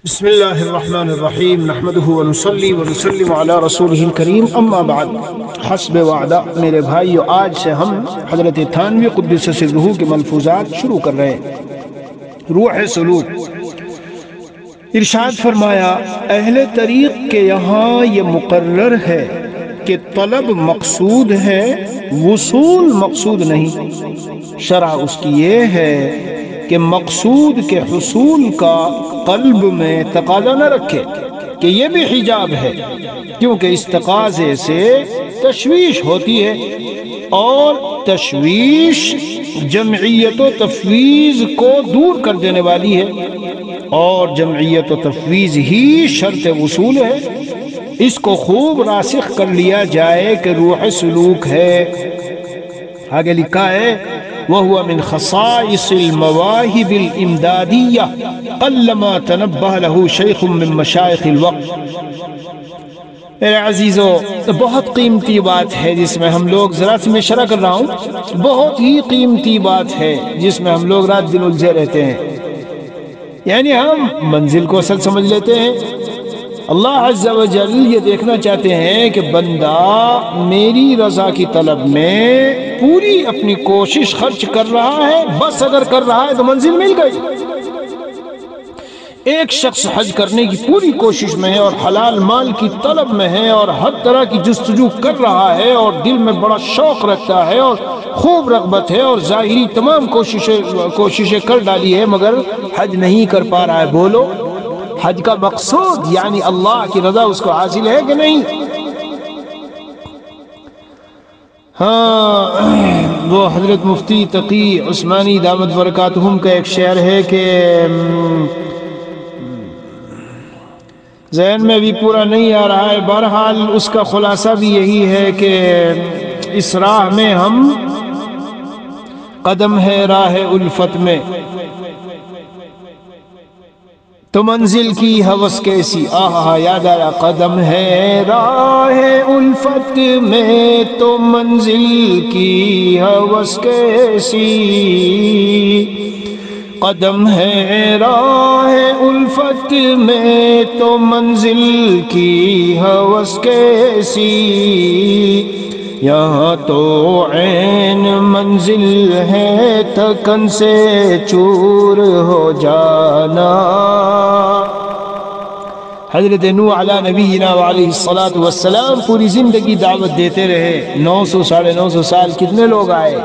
بسم اللہ الرحمن الرحیم نحمدہ ونصلی ونسلم علی رسولہ الکریم اما بعد حسب وعدہ میرے بھائیو، آج سے ہم حضرت تھانوی قدس سرہ کے ملفوظات شروع کر رہے ہیں۔ روح سلوک ارشاد فرمایا، اہل طریق کے یہاں یہ مقرر ہے کہ طلب مقصود ہے، وصول مقصود نہیں۔ شرح اس کی یہ ہے کہ مقصود کے حصول کا قلب میں تقاضا نہ رکھے کہ یہ بھی حجاب ہے، کیونکہ اس تقاضے سے تشویش ہوتی ہے، اور تشویش جمعیت و تفویض کو دور کر دینے والی ہے، اور جمعیت و تفویض ہی شرط وصول ہے۔ اس کو خوب راسخ کر لیا جائے کہ روح سلوک ہے۔ آگے لکھا ہے، وَهُوَ مِنْ خَصَائِصِ الْمَوَاهِبِ الْإِمْدَادِيَّةِ قَلَّمَا تَنَبَّهَ لَهُ شَيْخٌ مِّن مَشَائِخِ الْوَقْتِ۔ میرے عزیزو، بہت قیمتی بات ہے جس میں ہم لوگ ذرا سی میں شرح کر رہا ہوں، بہت ہی قیمتی بات ہے جس میں ہم لوگ رات دن الجھے رہتے ہیں۔ یعنی ہم منزل کو اصل سمجھ لیتے ہیں، اللہ عز و جل یہ دیکھنا چاہتے ہیں کہ بندہ میری رضا کی طلب میں پوری اپنی کوشش خرچ کر رہا ہے، بس اگر کر رہا ہے تو منزل مل گئی۔ ایک شخص حج کرنے کی پوری کوشش میں ہے اور حلال مال کی طلب میں ہے اور ہر طرح کی جستجو کر رہا ہے اور دل میں بڑا شوق رکھتا ہے اور خوب رغبت ہے اور ظاہری تمام کوششیں کر ڈالی ہے، مگر حج نہیں کر پا رہا ہے۔ بولو، حج کا مقصود یعنی اللہ کی رضا اس کو حاصل ہے کہ نہیں؟ ہاں، وہ حضرت مفتی تقی عثمانی دامت برکاتہم کا ایک شعر ہے کہ ذہن میں بھی پورا نہیں آ رہا ہے، بہرحال اس کا خلاصہ بھی یہی ہے کہ اس راہ میں ہم قدم ہے راہ الفت میں، تو منزل کی ہوس کیسی، آہا یاد آیا، قدم ہے راہ الفت میں تو منزل کی ہوس کیسی، قدم ہے راہ الفت میں تو منزل کی ہوس کیسی، یہاں تو عین منزل ہے تکن سے چور ہو جانا۔ حضرت نوح علی نبینا وعلیہ الصلاۃ والسلام پوری زندگی دعوت دیتے رہے، 900 ساڑھے 900 سال کتنے لوگ آئے،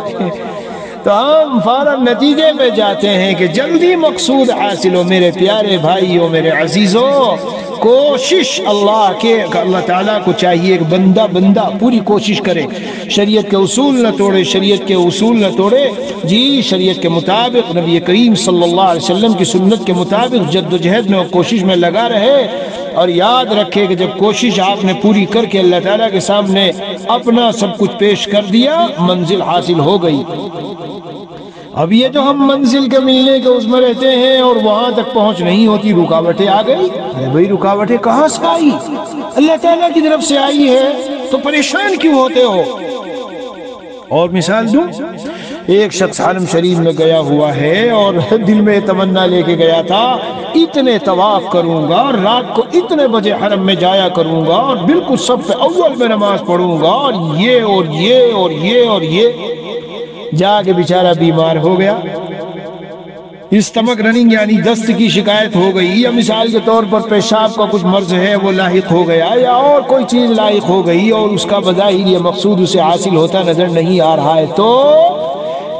تو ہم فوراً نتیجے پہ جاتے ہیں کہ جلدی مقصود حاصل ہو۔ میرے پیارے بھائیوں، میرے عزیزوں، کوشش اللہ تعالیٰ کو چاہیے کہ بندہ پوری کوشش کرے، شریعت کے اصول نہ توڑے، شریعت کے اصول نہ توڑے، جی شریعت کے مطابق نبی کریم صلی اللہ علیہ وسلم کی سنت کے مطابق جد و جہد میں اور کوشش میں لگا رہے، اور یاد رکھے کہ جب کوشش آپ نے پوری کر کے اللہ تعالیٰ کے سامنے اپنا سب کچھ پیش کر دیا، منزل حاصل ہو گئی۔ اب یہ جو ہم منزل کے ملنے کے اس میں رہتے ہیں اور وہاں تک پہنچ نہیں ہوتی، رکاوٹیں آ گئی۔ ارے بھائی، رکاوٹیں کہاں سے آئی؟ اللہ تعالیٰ کی طرف سے آئی ہے، تو پریشان کیوں ہوتے ہو؟ اور مثال دوں، ایک شخص حرم شریف میں گیا ہوا ہے اور دل میں تمنا لے کے گیا تھا، اتنے طواف کروں گا اور رات کو اتنے بجے حرم میں جایا کروں گا اور بالکل صف اول میں نماز پڑھوں گا، اور یہ اور یہ اور یہ اور یہ، جا کے بیچارہ بیمار ہو گیا۔ اسٹمک رننگ یعنی دست کی شکایت ہو گئی، یا مثال کے طور پر پیشاب کا کچھ مرض ہے وہ لاحق ہو گیا، یا اور کوئی چیز لاحق ہو گئی، اور اس کا بظاہر یہ مقصود اسے حاصل ہوتا نظر نہیں آ رہا ہے، تو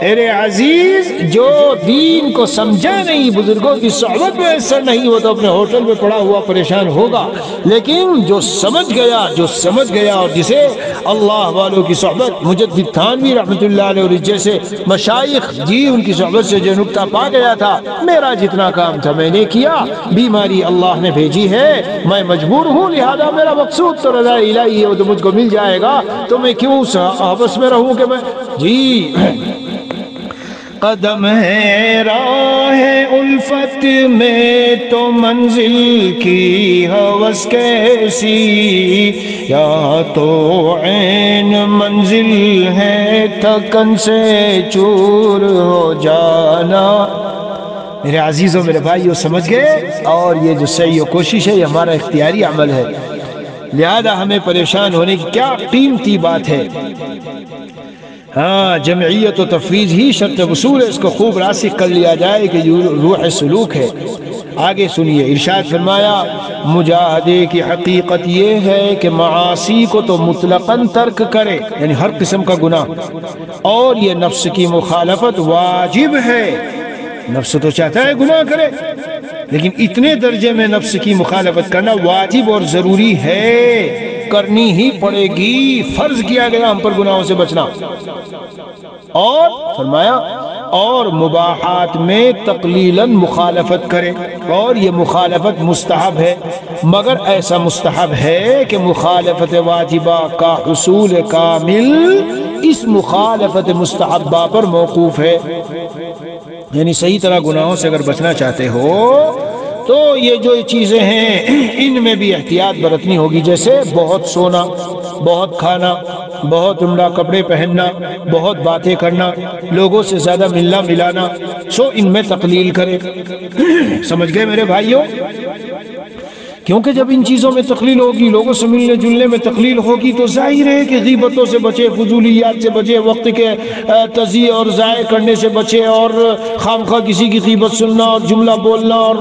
ارے عزیز، جو دین کو سمجھا نہیں، بزرگوں کی صحبت میں اثر نہیں، وہ تو اپنے ہوٹل میں پڑا ہوا پریشان ہوگا، لیکن جو سمجھ گیا اور جسے اللہ والوں کی صحبت، مجدد تھانوی رحمۃ اللہ علیہ اور جیسے مشائخ جی ان کی صحبت سے جو نکتہ پا گیا تھا، میرا جتنا کام تھا میں نے کیا، بیماری اللہ نے بھیجی ہے، میں مجبور ہوں، لہذا میرا مقصود تو رضا الہی ہے، وہ تو مجھ کو مل جائے گا، تو میں کیوں آپس میں رہوں کہ میں جی قدم ہے راہ الفت میں تو منزل کی ہوس کیسی، یا تو عین منزل ہے تکن سے چور ہو جانا۔ میرے عزیزوں میرے بھائیوں سمجھ گئے؟ اور یہ جو سعی و کوشش ہے یہ ہمارا اختیاری عمل ہے، لہذا ہمیں پریشان ہونے کی کیا قیمتی بات ہے۔ ہاں جمعیت و تفویض ہی شرط وصول ہے، اس کو خوب راسخ کر لیا جائے کہ یہ روح سلوک ہے۔ آگے سنیے، ارشاد فرمایا مجاہدے کی حقیقت یہ ہے کہ معاصی کو تو مطلقاً ترک کرے، یعنی ہر قسم کا گناہ، اور یہ نفس کی مخالفت واجب ہے۔ نفس تو چاہتا ہے گناہ کرے، لیکن اتنے درجے میں نفس کی مخالفت کرنا واجب اور ضروری ہے، کرنی ہی پڑے گی، فرض کیا گیا ہم پر گناہوں سے بچنا۔ اور فرمایا اور مباحات میں تقلیلاً مخالفت کرے، اور یہ مخالفت مستحب ہے، مگر ایسا مستحب ہے کہ مخالفت واجبہ کا حصول کامل اس مخالفت مستحبہ پر موقوف ہے۔ یعنی صحیح طرح گناہوں سے اگر بچنا چاہتے ہو تو یہ جو چیزیں ہیں ان میں بھی احتیاط برتنی ہوگی، جیسے بہت سونا، بہت کھانا، بہت عمدہ کپڑے پہننا، بہت باتیں کرنا، لوگوں سے زیادہ ملنا ملانا، ان میں تقلیل کرے۔ سمجھ گئے میرے بھائیوں؟ کیونکہ جب ان چیزوں میں تقلیل ہوگی، لوگوں سے ملنے جلنے میں تقلیل ہوگی، تو ظاہر ہے کہ غیبتوں سے بچے، فضولیات سے بچے، وقت کے تضیع اور ضائع کرنے سے بچے، اور خامخواہ کسی کی غیبت سننا اور جملہ بولنا اور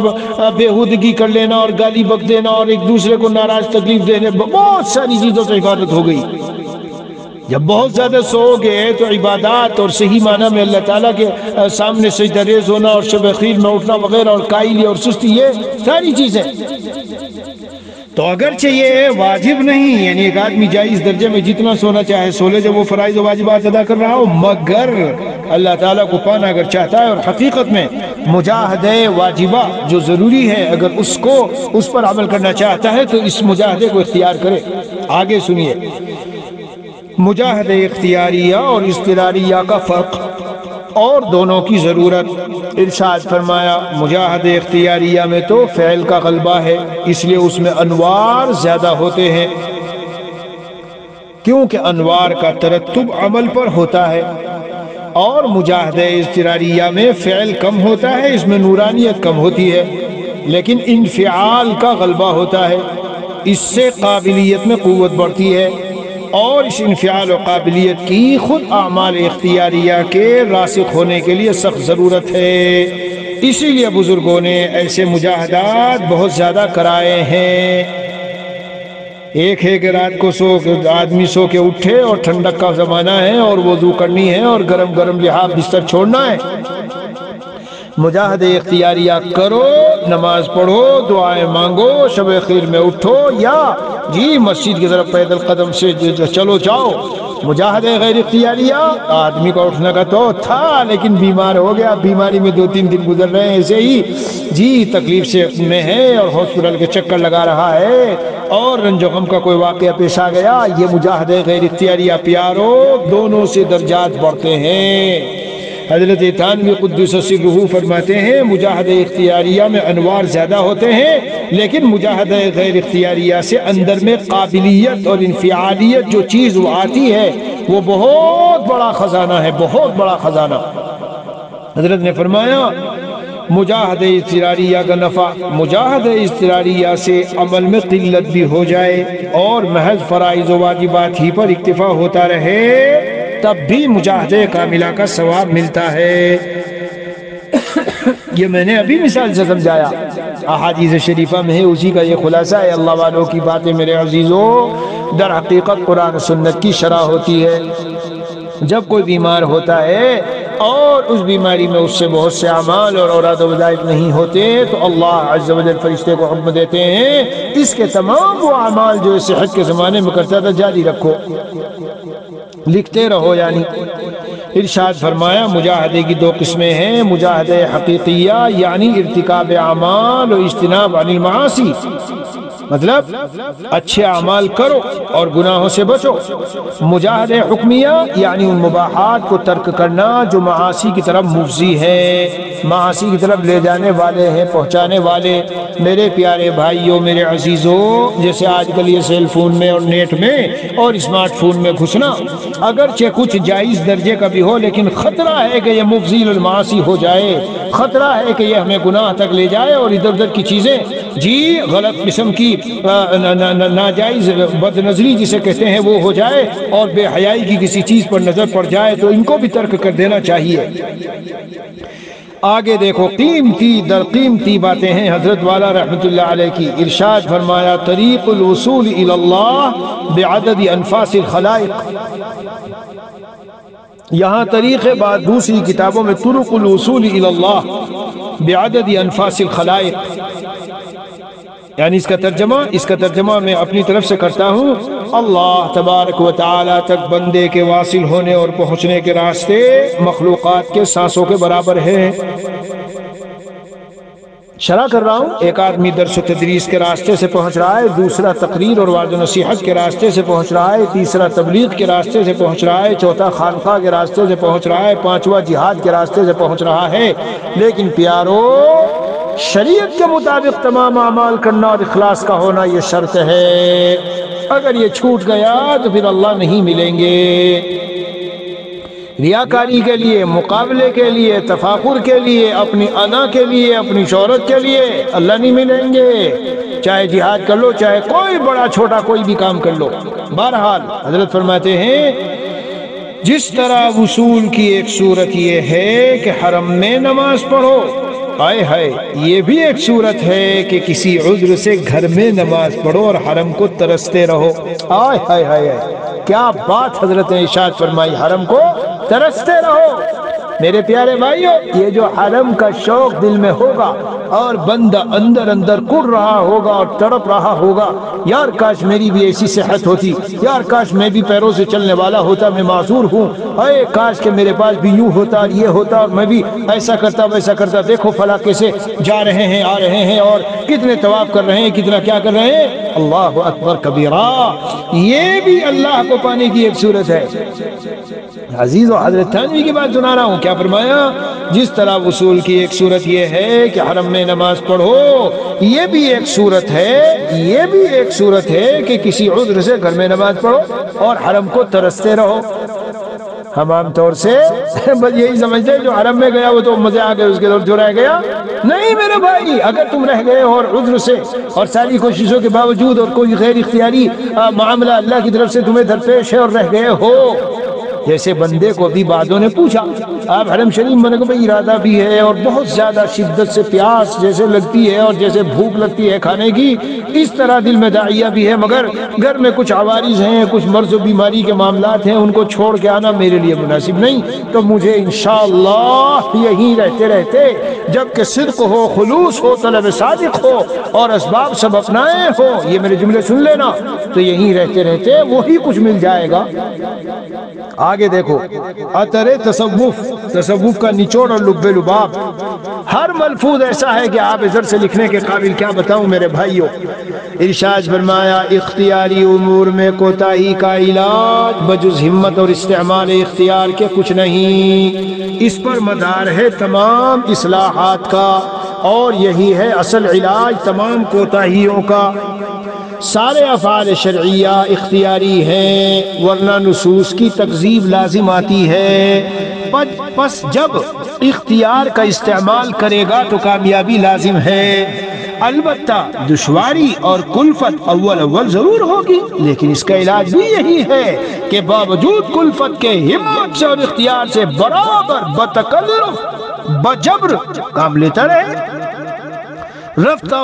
بےہودگی کر لینا اور گالی بک دینا اور ایک دوسرے کو ناراض تکلیف دینے، بہت ساری چیزوں سے حفاظت ہو گئی۔ جب بہت زیادہ سو گئے تو عبادات اور صحیح معنی میں اللہ تعالیٰ کے سامنے سجدہ ریز ہونا اور شب خیر میں اٹھنا وغیرہ اور قائلی اور سستی، یہ ساری چیزیں تو اگرچہ یہ واجب نہیں، یعنی ایک آدمی جائز درجے میں جتنا سونا چاہے سو لے جب وہ فرائض و واجبات ادا کر رہا ہو، مگر اللہ تعالیٰ کو پانا اگر چاہتا ہے اور حقیقت میں مجاہدہ واجبہ جو ضروری ہے اگر اس پر عمل کرنا چاہتا ہے تو اس مجاہدے کو اختیار کرے۔ آگے سنیے، مجاہدہ اختیاریہ اور اضطراریہ کا فرق اور دونوں کی ضرورت۔ ارشاد فرمایا مجاہدہ اختیاریہ میں تو فعل کا غلبہ ہے، اس لیے اس میں انوار زیادہ ہوتے ہیں، کیونکہ انوار کا ترتب عمل پر ہوتا ہے، اور مجاہدہ اضطراریہ میں فعل کم ہوتا ہے، اس میں نورانیت کم ہوتی ہے، لیکن انفعال کا غلبہ ہوتا ہے، اس سے قابلیت میں قوت بڑھتی ہے، اور اس انفعال و قابلیت کی خود اعمال اختیاریہ کے راسخ ہونے کے لیے سخت ضرورت ہے۔ اسی لیے بزرگوں نے ایسے مجاہدات بہت زیادہ کرائے ہیں۔ ایک ہے کہ رات کو آدمی سو کے اٹھے اور ٹھنڈک کا زمانہ ہے اور وضو کرنی ہے اور گرم گرم لحاف بستر چھوڑنا ہے، مجاہدہ اختیاریہ کرو، نماز پڑھو، دعائیں مانگو، شب خیر میں اٹھو، یا مسجد کی طرف پیدل قدم سے چلو جاؤ۔ مجاہدہ غیر اختیاریہ آدمی کا اٹھنے کا تو تھا لیکن بیمار ہو گیا، بیماری میں 2-3 دن گزر رہے ہیں، ایسے ہی تکلیف سے میں ہے اور ہاسپٹل کے چکر لگا رہا ہے اور رنج و غم کا کوئی واقعہ پیش آ گیا، یہ مجاہدہ غیر اختیاریہ پیارو دونوں سے درجات بڑھتے ہیں۔ حضرت تھانوی قدس سرہ فرماتے ہیں مجاہدہ اختیاریہ میں انوار زیادہ ہوتے ہیں، لیکن مجاہدہ غیر اختیاریہ سے اندر میں قابلیت اور انفعالیت جو چیز وہ آتی ہے وہ بہت بڑا خزانہ ہے، بہت بڑا خزانہ۔ حضرت نے فرمایا مجاہدہ اضطراریہ کا نفع، مجاہدہ اضطراریہ سے عمل میں قلت بھی ہو جائے اور محض فرائض و واجبات ہی پر اکتفا ہوتا رہے تب بھی مجاہدہ کاملہ کا ثواب ملتا ہے۔ یہ میں نے ابھی مثال سے سمجھایا، احادیث شریفہ میں ہے، اسی کا یہ خلاصہ ہے۔ اللہ والوں کی باتیں میرے عزیزوں در حقیقت قرآن و سنت کی شرح ہوتی ہے۔ جب کوئی بیمار ہوتا ہے اور اس بیماری میں اس سے بہت سے اعمال اور اوراد و وظائف نہیں ہوتے تو اللہ عز و جل فرشتے کو حکم دیتے ہیں اس کے تمام وہ اعمال جو صحت کے زمانے میں کرتا تھا جاری رکھو، لکھتے رہو۔ یعنی ارشاد فرمایا مجاہدے کی 2 قسمیں ہیں، مجاہدہ حقیقیہ یعنی ارتکاب اعمال و اجتناب عن المعاصی، مطلب اچھے اعمال کرو اور گناہوں سے بچو. مجاہدہ حکمیہ یعنی ان مباحات کو ترک کرنا جو معاصی کی طرف مفضی ہے، معاصی کی طرف لے جانے والے ہیں، پہنچانے والے. میرے پیارے بھائیوں، میرے عزیزوں، جیسے آج کل یہ سیل فون میں اور نیٹ میں اور اسمارٹ فون میں گھسنا اگرچہ کچھ جائز درجے کا بھی ہو، لیکن خطرہ ہے کہ یہ مفضی للمعاصی ہو جائے، خطرہ ہے کہ یہ ہمیں گناہ تک لے جائے اور ادھر ادھر کی چیزیں غلط قسم کی ناجائز بد نظری جسے کہتے ہیں وہ ہو جائے اور بے حیائی کی کسی چیز پر نظر پڑ جائے تو ان کو بھی ترک کر دینا چاہیے. آگے دیکھو، قیمتی در قیمتی باتیں ہیں حضرت والا رحمت اللہ علیہ کی. ارشاد فرمایا طریق الوصول الی اللہ بعدد انفاس الخلائق. یہاں طریق بعد دوسری کتابوں میں طرق الوصول الی اللہ بعدد انفاس الخلائق، یعنی اس کا ترجمہ میں اپنی طرف سے کرتا ہوں. اللہ تبارک و تعالی تک بندے کے واصل ہونے اور پہنچنے کے راستے مخلوقات کے سانسوں کے برابر ہیں. شرح کر رہا ہوں، ایک آدمی درس و تدریس کے راستے سے پہنچ رہا ہے، دوسرا تقریر اور وعظ و نصیحت کے راستے سے پہنچ رہا ہے، تیسرا تبلیغ کے راستے سے پہنچ رہا ہے، چوتھا خانقاہ کے راستے سے پہنچ رہا ہے، پانچواں جہاد کے راستے سے پہنچ رہا ہے. لیکن پیارو، شریعت کے مطابق تمام اعمال کرنا اور اخلاص کا ہونا یہ شرط ہے. اگر یہ چھوٹ گیا تو پھر اللہ نہیں ملیں گے. ریاکاری کے لیے، مقابلے کے لیے، تفاخر کے لیے، اپنی انا کے لیے، اپنی شہرت کے لیے اللہ نہیں ملیں گے. چاہے جہاد کر لو، چاہے کوئی بڑا چھوٹا کوئی بھی کام کر لو. بہرحال حضرت فرماتے ہیں جس طرح وصول کی ایک صورت یہ ہے کہ حرم میں نماز پڑھو، ہائے ہائے، یہ بھی ایک صورت ہے کہ کسی عذر سے گھر میں نماز پڑھو اور حرم کو ترستے رہو. ہائے ہائے ہائے، کیا بات حضرت نے ارشاد فرمائی، حرم کو ترستے رہو. میرے پیارے بھائیو، یہ جو حرم کا شوق دل میں ہوگا اور بندہ اندر اندر کڑ رہا ہوگا اور تڑپ رہا ہوگا، یار کاش میری بھی ایسی صحت ہوتی، یار کاش میں بھی پیروں سے چلنے والا ہوتا، میں معذور ہوں، اے کاش کہ میرے پاس بھی یوں ہوتا اور یہ ہوتا اور میں بھی ایسا کرتا ویسا کرتا. دیکھو فلاں کیسے جا رہے ہیں، آ رہے ہیں اور کتنے طواف کر رہے ہیں، کتنا کیا کر رہے ہیں. اللہ اکبر کبیرہ، یہ بھی اللہ کو پانے کی ایک صورت ہے. عزیز و حضرت تھانوی کی بات سنا رہا ہوں، کیا فرمایا؟ جس طرح وصول کی ایک صورت یہ ہے کہ حرم میں نماز پڑھو، یہ بھی ایک صورت ہے، یہ بھی ایک صورت ہے کہ کسی عذر سے گھر میں نماز پڑھو اور حرم کو ترستے رہو. ہم عام طور سے بس یہی سمجھتے جو حرم میں گیا وہ تو مزے آ گئے، اس کے دور جو رہ گیا. نہیں میرے بھائی، اگر تم رہ گئے اور عذر سے اور ساری کوششوں کے باوجود اور کوئی غیر اختیاری معاملہ اللہ کی طرف سے تمہیں درپیش ہے اور رہ گئے ہو، جیسے بندے کو بھی بعدوں نے پوچھا آپ حرم شریف میں کو بھائی ارادہ بھی ہے اور بہت زیادہ شدت سے پیاس جیسے لگتی ہے اور جیسے بھوک لگتی ہے کھانے کی، اس طرح دل میں داعیہ بھی ہے، مگر گھر میں کچھ عوارض ہیں، کچھ مرض و بیماری کے معاملات ہیں، ان کو چھوڑ کے آنا میرے لیے مناسب نہیں، تو مجھے انشاءاللہ یہیں رہتے رہتے جب کہ صدق ہو، خلوص ہو، طلب صادق ہو اور اسباب سب اپنائے ہو، یہ میرے جملے سن لینا، تو یہیں رہتے رہتے وہی کچھ مل جائے گا. آگے دیکھو، اثر تصوف کا نچوڑ اور لب لباب. ہر ملفوظ ایسا ہے کہ آپ ادھر سے لکھنے کے قابل، کیا بتاؤں میرے بھائیوں. ارشاد فرمایا اختیاری امور میں کوتاہی کا علاج بجز ہمت اور استعمال اختیار کے کچھ نہیں. اس پر مدار ہے تمام اصلاحات کا اور یہی ہے اصل علاج تمام کوتاہیوں کا. سارے افعال شرعیہ اختیاری ہیں ورنہ نصوص کی تکذیب لازم آتی ہے. پس جب اختیار کا استعمال کرے گا تو کامیابی لازم ہے. البتہ دشواری اور کلفت اول ضرور ہوگی، لیکن اس کا علاج بھی یہی ہے کہ باوجود کلفت کے ہمت سے اور اختیار سے برابر بتکلف بجبر کام لیتا رہے. رفتہ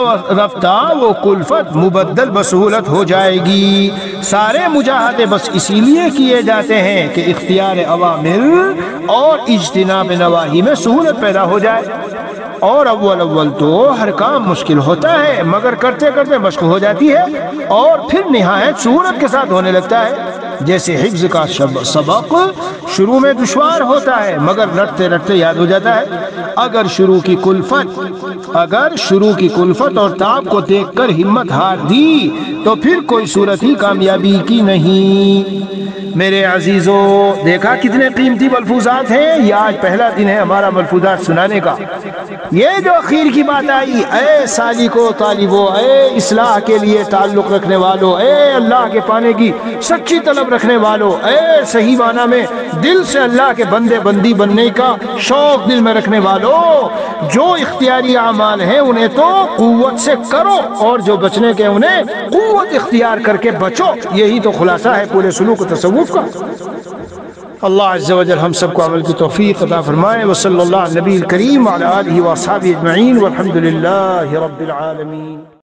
وہ کلفت مبدل بسہولت ہو جائے گی. سارے مجاہدے بس اسی لیے کیے جاتے ہیں کہ اختیار اوامر اور اجتناب نواہی میں سہولت پیدا ہو جائے. اور اول تو ہر کام مشکل ہوتا ہے، مگر کرتے کرتے مشق ہو جاتی ہے اور پھر نہایت سہولت کے ساتھ ہونے لگتا ہے. جیسے حفظ کا سبق شروع میں دشوار ہوتا ہے مگر رٹتے رٹتے یاد ہو جاتا ہے۔ اگر شروع کی کلفت اور تعب کو دیکھ کر ہمت ہار دی تو پھر کوئی صورت ہی کامیابی کی نہیں۔ میرے عزیزوں، دیکھا کتنے قیمتی ملفوظات ہیں۔ یہ آج پہلا دن ہے ہمارا ملفوظات سنانے کا۔ یہ جو اخیر کی بات آئی، اے سالکو طالبو، اے اصلاح کے لیے تعلق رکھنے والو، اے اللہ کے پانے کی سچی طلب رکھنے والو، اے صحیح معنی میں دل سے اللہ کے بندے بندی بننے کا شوق دل میں رکھنے والو، جو اختیاری اعمال ہیں انہیں تو قوت سے کرو، اور جو بچنے کے انہیں قوت اختیار کر کے بچو۔ یہی تو خلاصہ ہے پورے سلوک و تصوف کا۔ اللہ عز و جل ہم سب کو عمل کی توفیق عطا فرمائے۔ وصلی اللہ علی نبی الکریم وعلی آلہ واصحابہ اجمعین والحمد للہ رب العالمین۔